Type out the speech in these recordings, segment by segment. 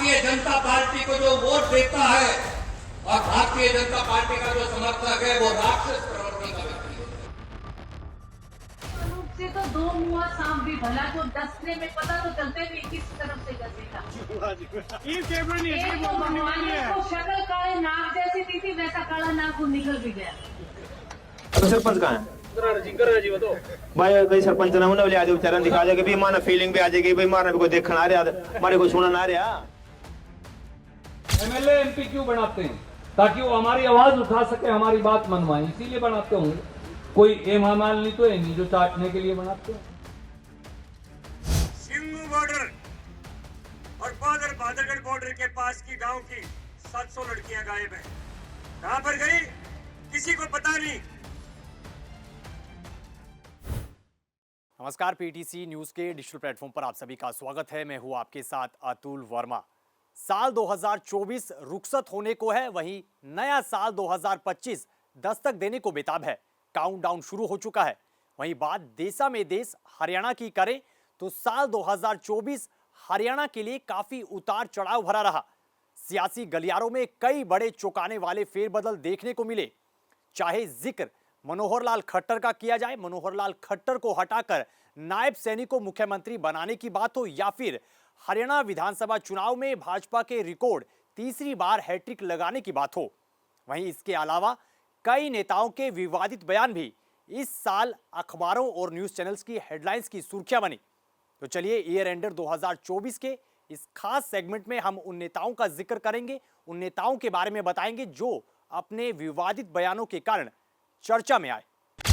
Bharatiya Janata party को जो vote देता है और भारतीय जनता पार्टी का जो समर्थक है वो राक्षस प्रवृत्ति का व्यक्ति है। से तो दो मुआ सांप भी भला, जो डसने में पता तो चलते भी किस तरफ से डसेगा। एक तो भगवान ने उसको शक्ल काले नाक जैसी दी थी, वैसा काला नाक वो निकल भी गया। तो सरपंच कहाँ है? भाई कई सरपंच ना उन्हें आज उच्चारण दिखा जाएगा भी माना फीलिंग भी आ जाएगी भाई मारने को देखना आ रहा हमारे को सुनना आ रहा। एमएलए एमपी क्यों बनाते हैं? ताकि वो हमारी आवाज उठा सके, हमारी बात मनवाए, इसीलिए बनाते होंगे। कोई एमामाल नहीं तो है नहीं जो चाटने के लिए बनाते हैं। सिंगू बॉर्डर और बादरगढ़ बॉर्डर के पास की गांव की 700 लड़कियां गायब हैं। कहां पर गई किसी को पता नहीं। नमस्कार, पीटीसी न्यूज के डिजिटल प्लेटफॉर्म पर आप सभी का स्वागत है। मैं हूं आपके साथ अतुल वर्मा। साल 2024 रुखसत होने को है, वहीं नया साल 2025 दस्तक देने को बेताब है। काउंटडाउन शुरू हो चुका है। वहीं बात देशा में देश हरियाणा की करें तो साल 2024 हरियाणा के लिए काफी उतार चढ़ाव भरा रहा। सियासी गलियारों में कई बड़े चौंकाने वाले फेरबदल देखने को मिले। चाहे जिक्र मनोहर लाल खट्टर का किया जाए, मनोहर लाल खट्टर को हटाकर नायब सैनी को मुख्यमंत्री बनाने की बात हो, या फिर हरियाणा विधानसभा चुनाव में भाजपा के रिकॉर्ड तीसरी बार हैट्रिक लगाने की बात हो। वहीं इसके अलावा कई नेताओं के विवादित बयान भी इस साल अखबारों और न्यूज चैनल्स की हेडलाइंस की सुर्खियां बनी। तो चलिए ईयर एंडर 2024 के इस खास सेगमेंट में हम उन नेताओं का जिक्र करेंगे, उन नेताओं के बारे में बताएंगे जो अपने विवादित बयानों के कारण चर्चा में आए।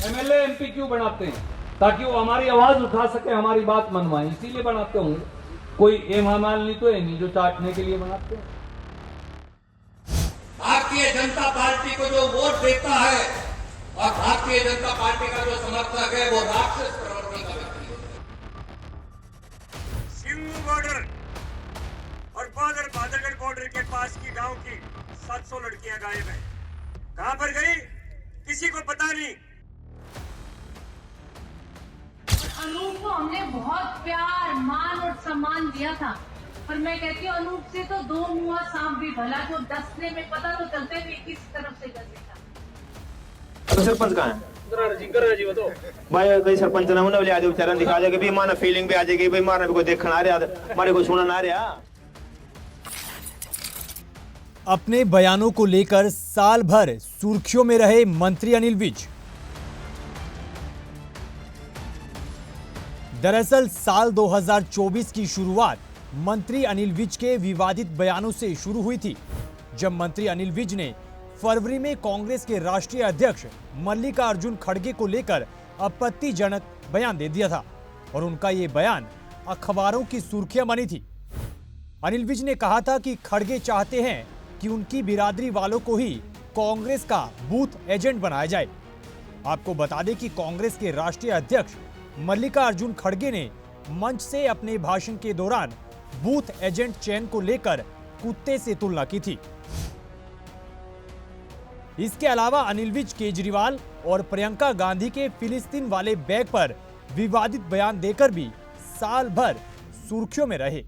एमएलए एमपी क्यों बनाते हैं? ताकि वो हमारी आवाज उठा सके, हमारी बात मनवाए, इसीलिए बनाते होंगे। कोई एमामाल नहीं तो है नहीं जो चाटने के लिए बनाते हैं। भारतीय जनता पार्टी को जो वोट देता है और भारतीय जनता पार्टी का जो समर्थक है वो राक्षस प्रवृत्ति का व्यक्ति है। सिंगू बॉर्डर और बादरगढ़ बॉर्डर के पास की गांव की 700 लड़कियां गायब हैं। कहां पर गई किसी को पता नहीं। अनूप को हमने बहुत प्यार, मान और सम्मान दिया था, पर मैं कहती हूँ अनूप से तो दो मुआ सांप भी भला, जो डसने में पता तो चलते भी किस तरफ से डसेगा। तो सरपंच कहाँ है? भाई कई सरपंच ना उन्हें आज उच्चारण दिखा जाएगा भी माना फीलिंग भी आ जाएगी भाई मारने को देखना आ रहा हमारे को सुनना आ रहा। अपने बयानों को लेकर साल भर सुर्खियों में रहे मंत्री अनिल विज। दरअसल साल 2024 की शुरुआत मंत्री अनिल विज के विवादित बयानों से शुरू हुई थी, जब मंत्री अनिल विज ने फरवरी में कांग्रेस के राष्ट्रीय अध्यक्ष मल्लिकार्जुन खड़गे को लेकर आपत्तिजनक बयान दे दिया था और उनका ये बयान अखबारों की सुर्खियां बनी थी। अनिल विज ने कहा था कि खड़गे चाहते हैं कि उनकी बिरादरी वालों को ही कांग्रेस का बूथ एजेंट बनाया जाए। आपको बता दें कि कांग्रेस के राष्ट्रीय अध्यक्ष मल्लिकार्जुन खड़गे ने मंच से अपने भाषण के दौरान बूथ एजेंट चयन को लेकर कुत्ते से तुलना की थी। इसके अलावा अनिल विज केजरीवाल और प्रियंका गांधी के फिलिस्तीन वाले बैग पर विवादित बयान देकर भी साल भर सुर्खियों में रहे।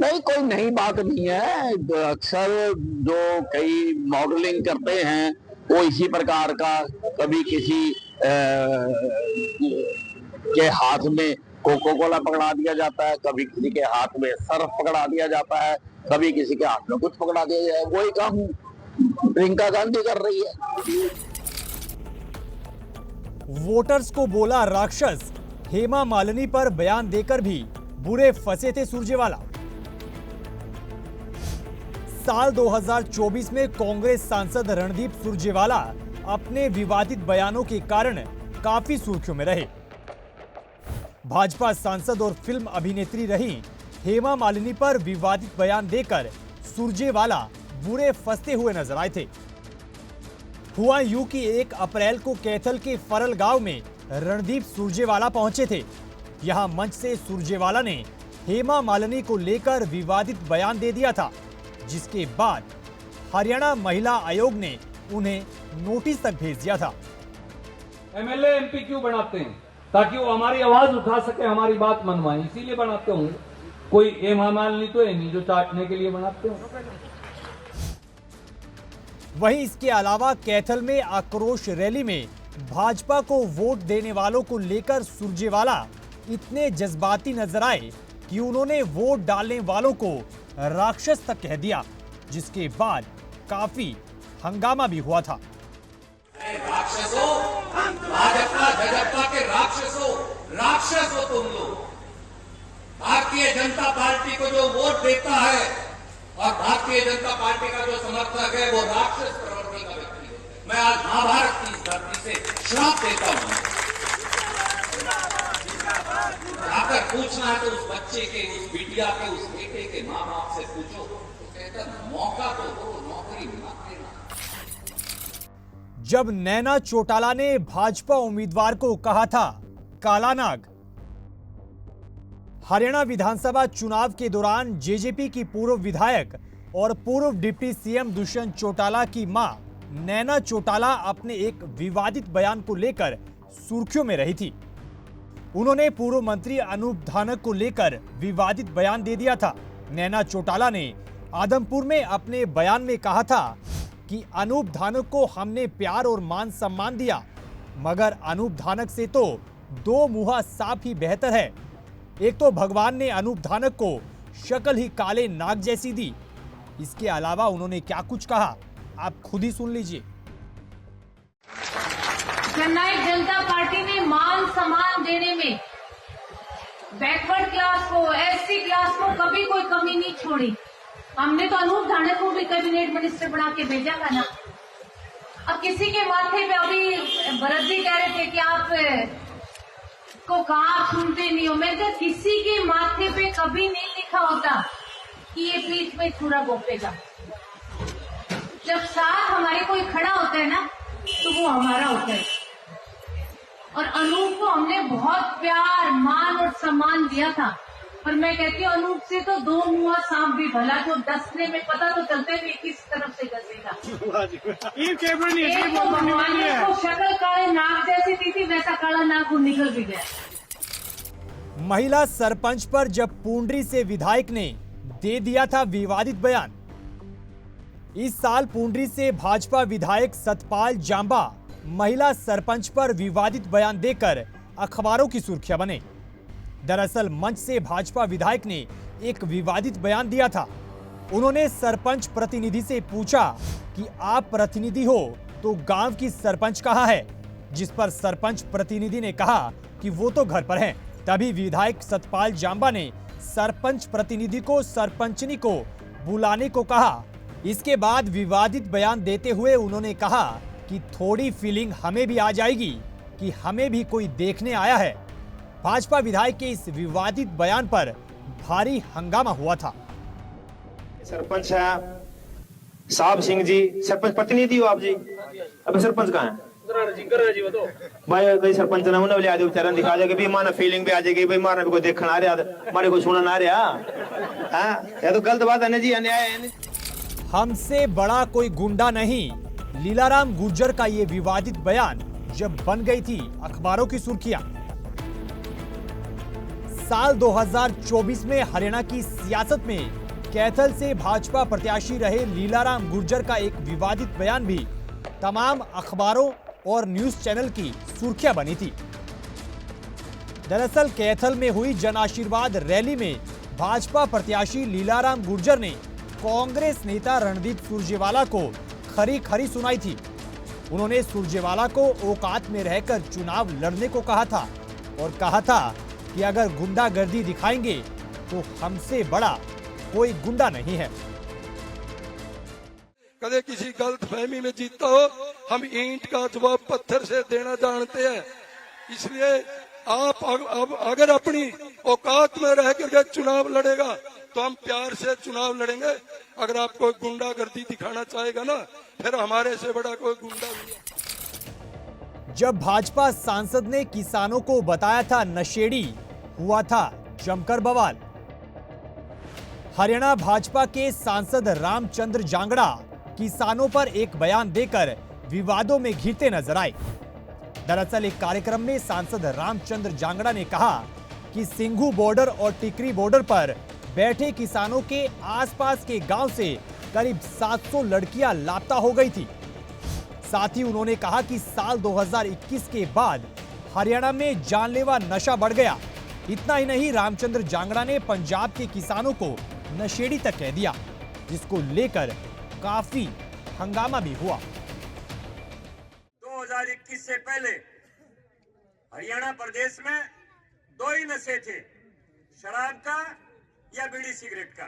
नहीं, कोई नई बात नहीं है। अक्सर जो कई मॉडलिंग करते हैं वो इसी प्रकार का, कभी किसी के हाथ में कोको कोला पकड़ा दिया जाता है, कभी किसी के हाथ में सर्फ पकड़ा दिया जाता है, कभी किसी के हाथ में कुछ पकड़ा दिया जाए। वही काम प्रियंका गांधी कर रही है। वोटर्स को बोला राक्षस, हेमा मालिनी पर बयान देकर भी बुरे फंसे थे सुरजेवाला। साल 2024 में कांग्रेस सांसद रणदीप सुरजेवाला अपने विवादित बयानों के कारण काफी सुर्खियों में रहे। भाजपा सांसद और फिल्म अभिनेत्री रही हेमा मालिनी पर विवादित बयान देकर सुरजेवाला बुरे फंसते हुए नजर आए थे। हुआ यूं कि 1 अप्रैल को कैथल के फरल गांव में रणदीप सुरजेवाला पहुंचे थे। यहां मंच से सुरजेवाला ने हेमा मालिनी को लेकर विवादित बयान दे दिया था, जिसके बाद हरियाणा महिला आयोग ने उन्हें नोटिस तक भेज दिया था। एमएलए एमपी क्यों बनाते हैं? ताकि वो हमारी आवाज उठा सके, हमारी बात मनवाए, इसीलिए बनाते होंगे। कोई एम मालनी तो है नहीं जो चाटने के लिए बनाते हो। वहीं इसके अलावा कैथल में आक्रोश रैली में भाजपा को वोट देने वालों को लेकर सुरजेवाला इतने जज्बाती नजर आए कि उन्होंने वोट डालने वालों को राक्षस तक कह दिया, जिसके बाद काफी हंगामा भी हुआ था। राक्षसों, भाजपा भाजपा के राक्षसों, राक्षस हो तुम लोग। भारतीय जनता पार्टी को जो वोट देता है और भारतीय जनता पार्टी का जो समर्थक है वो राक्षस प्रवृत्ति का व्यक्ति है। मैं आज महाभारत की इस धरती से श्राप देता हूं। अगर पूछना है तो उस बच्चे के, उस बिटिया के, उस बेटे के माँ बाप से पूछो, तो कहता मौका तो दो, नौकरी मत देना। जब नैना चौटाला ने भाजपा उम्मीदवार को कहा था काला नाग, हरियाणा विधानसभा चुनाव के दौरान जेजेपी की पूर्व विधायक और पूर्व डिप्टी सीएम दुष्यंत चौटाला की मां नैना चौटाला अपने एक विवादित बयान को लेकर सुर्खियों में रही थी। उन्होंने पूर्व मंत्री अनूप धानक को लेकर विवादित बयान दे दिया था। नैना चौटाला ने आदमपुर में अपने बयान में कहा था कि अनूप धानक को हमने प्यार और मान सम्मान दिया, मगर अनूप धानक से तो दो मुहा सांप ही बेहतर है। एक तो भगवान ने अनूप धानक को शक्ल ही काले नाग जैसी दी। इसके अलावा उन्होंने क्या कुछ कहा, आप खुद ही सुन लीजिए। जननायक जनता पार्टी ने मान सम्मान देने में बैकवर्ड क्लास को, एससी क्लास को कभी कोई कमी नहीं छोड़ी। हमने तो अनूप धानक को भी कैबिनेट मिनिस्टर बना के भेजा था ना। अब किसी के माथे पे अभी भरत जी कह रहे थे कि आप को कहा सुनते नहीं हो। मैं तो किसी के माथे पे कभी नहीं लिखा होता कि ये पीठ में छुरा घोपेगा। जब साथ हमारे कोई खड़ा होता है ना तो वो हमारा होता है। और अनूप को हमने बहुत प्यार, मान और सम्मान दिया था। पर मैं कहती हूँ अनूप से तो दो मुआ सांप भी भला, जो डसने में पता तो चलते भी किस तरफ से डसेगा। एक तो भगवान ने उसको शक्ल काले नाग जैसी दी थी, वैसा काला नाग वो निकल भी गया। महिला सरपंच पर जब पुंडरी से विधायक ने दे दिया था विवादित बयान। इस साल पुंडरी से भाजपा विधायक सतपाल जांबा महिला सरपंच पर विवादित बयान देकर अखबारों की सुर्खियां बने। दरअसल मंच से भाजपा विधायक ने एक विवादित बयान दिया था। उन्होंने सरपंच प्रतिनिधि से पूछा कि आप प्रतिनिधि हो तो गांव की सरपंच कहाँ है, जिस पर सरपंच प्रतिनिधि ने कहा कि वो तो घर पर हैं। तभी विधायक सतपाल जांबा ने सरपंच प्रतिनिधि को सरपंचनी को बुलाने को कहा। इसके बाद विवादित बयान देते हुए उन्होंने कहा कि थोड़ी फीलिंग हमें भी आ जाएगी कि हमें भी कोई देखने आया है। भाजपा विधायक के इस विवादित बयान पर भारी हंगामा हुआ था। सरपंच है साहब सिंह जी, सरपंच प्रतिनिधि हो आप जी। अबे सरपंच कहाँ है भाई? कई सरपंच ना उन्हें लिया दे बेचारा, दिखा दे कि माना फीलिंग भी आ जाएगी भाई, मारने को देखना आ रहा, मारे को सुनना आ रहा। हाँ, ये तो गलत बात है ना जी, अन्याय है। हमसे बड़ा कोई गुंडा नहीं, लीलाराम गुर्जर का ये विवादित बयान जब बन गई थी अखबारों की सुर्खियां। साल 2024 में हरियाणा की सियासत में कैथल से भाजपा प्रत्याशी रहे लीलाराम गुर्जर का एक विवादित बयान भी तमाम अखबारों और न्यूज चैनल की सुर्खियां बनी थी। दरअसल कैथल में हुई जन आशीर्वाद रैली में भाजपा प्रत्याशी लीलाराम गुर्जर ने कांग्रेस नेता रणदीप सुरजेवाला को खरी खरी सुनाई थी। उन्होंने सुरजेवाला को औकात में रहकर चुनाव लड़ने को कहा था और कहा था कि अगर गुंडागर्दी दिखाएंगे तो हमसे बड़ा कोई गुंडा नहीं है। कदे किसी गलत फहमी में जीता हो, हम ईंट का जवाब पत्थर से देना जानते हैं। इसलिए आप अब अगर अपनी औकात में रह करके चुनाव लड़ेगा तो हम प्यार से चुनाव लड़ेंगे। अगर आप कोई गुंडागर्दी दिखाना चाहेगा ना, फिर हमारे से बड़ा कोई गुंडा नहीं है। जब भाजपा सांसद ने किसानों को बताया था नशेड़ी, हुआ था जमकर बवाल। हरियाणा भाजपा के सांसद रामचंद्र जांगड़ा किसानों पर एक बयान देकर विवादों में घिरते नजर आए। दरअसल एक कार्यक्रम में सांसद रामचंद्र जांगड़ा ने कहा कि सिंघू बॉर्डर और टिकरी बॉर्डर पर बैठे किसानों के आसपास के गांव से करीब 700 लड़कियां लापता हो गई थी। साथ ही उन्होंने कहा कि साल 2021 के बाद हरियाणा में जानलेवा नशा बढ़ गया। इतना ही नहीं, रामचंद्र जांगड़ा ने पंजाब के किसानों को नशेड़ी तक कह दिया, जिसको लेकर काफी हंगामा भी हुआ। 2021 से पहले हरियाणा प्रदेश में दो ही नशे थे, शराब का या बीड़ी सिगरेट का।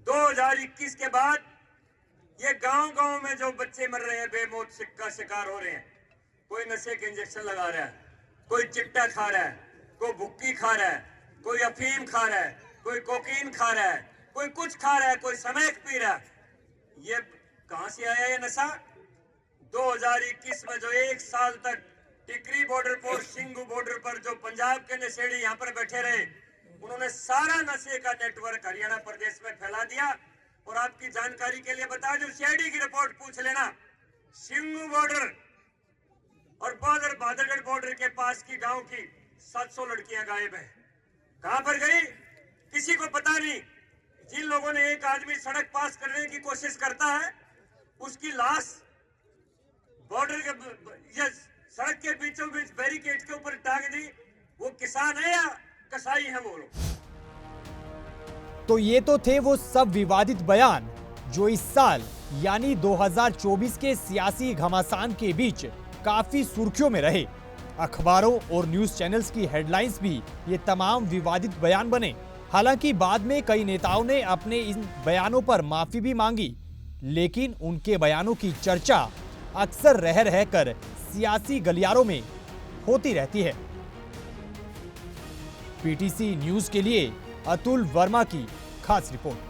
2021 के बाद ये गांव-गांव में जो बच्चे मर रहे हैं, बेमौत का शिकार हो रहे हैं, कोई नशे के इंजेक्शन लगा रहा है, कोई चिट्टा खा रहा है, कोई भुक्की खा रहा है, कोई अफीम खा रहा है, कोई कोकीन खा रहा है, कोई कुछ खा रहा है, कोई स्मैक पी रहा है। ये कहां से आया ये नशा? 2021 में जो एक साल तक टिकरी बॉर्डर पर, सिंगू बॉर्डर पर जो पंजाब के नशेड़ी यहां पर बैठे रहे, उन्होंने सारा नशे का नेटवर्क हरियाणा प्रदेश में फैला दिया। और आपकी जानकारी के लिए बता दूं, सीआईडी की रिपोर्ट पूछ लेना, सिंगू बॉर्डर और बादरगढ़ बॉर्डर के पास की गांव की 700 लड़कियां गायब है। कहां पर गई किसी को पता नहीं। जिन लोगों ने एक आदमी सड़क पास करने की कोशिश करता है, उसकी लाश बॉर्डर के सड़क के बीचों बीच बैरिकेड के ऊपर टांग दी। वो किसान है या कसाई है वो लोग? तो ये तो थे वो सब विवादित बयान जो इस साल यानी 2024 के सियासी घमासान के बीच काफी सुर्खियों में रहे। अखबारों और न्यूज चैनल्स की हेडलाइंस भी ये तमाम विवादित बयान बने। हालांकि बाद में कई नेताओं ने अपने इन बयानों पर माफी भी मांगी, लेकिन उनके बयानों की चर्चा अक्सर रह रहकर सियासी गलियारों में होती रहती है। पीटीसी न्यूज के लिए अतुल वर्मा की खास रिपोर्ट।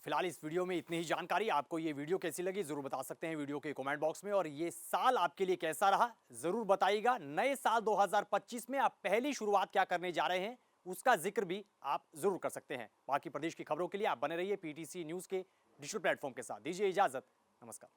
फिलहाल इस वीडियो में इतनी ही जानकारी। आपको ये वीडियो कैसी लगी जरूर बता सकते हैं वीडियो के कमेंट बॉक्स में। और ये साल आपके लिए कैसा रहा जरूर बताइएगा। नए साल 2025 में आप पहली शुरुआत क्या करने जा रहे हैं उसका जिक्र भी आप जरूर कर सकते हैं। बाकी प्रदेश की खबरों के लिए आप बने रहिए पीटीसी न्यूज के डिजिटल प्लेटफॉर्म के साथ। दीजिए इजाजत, नमस्कार।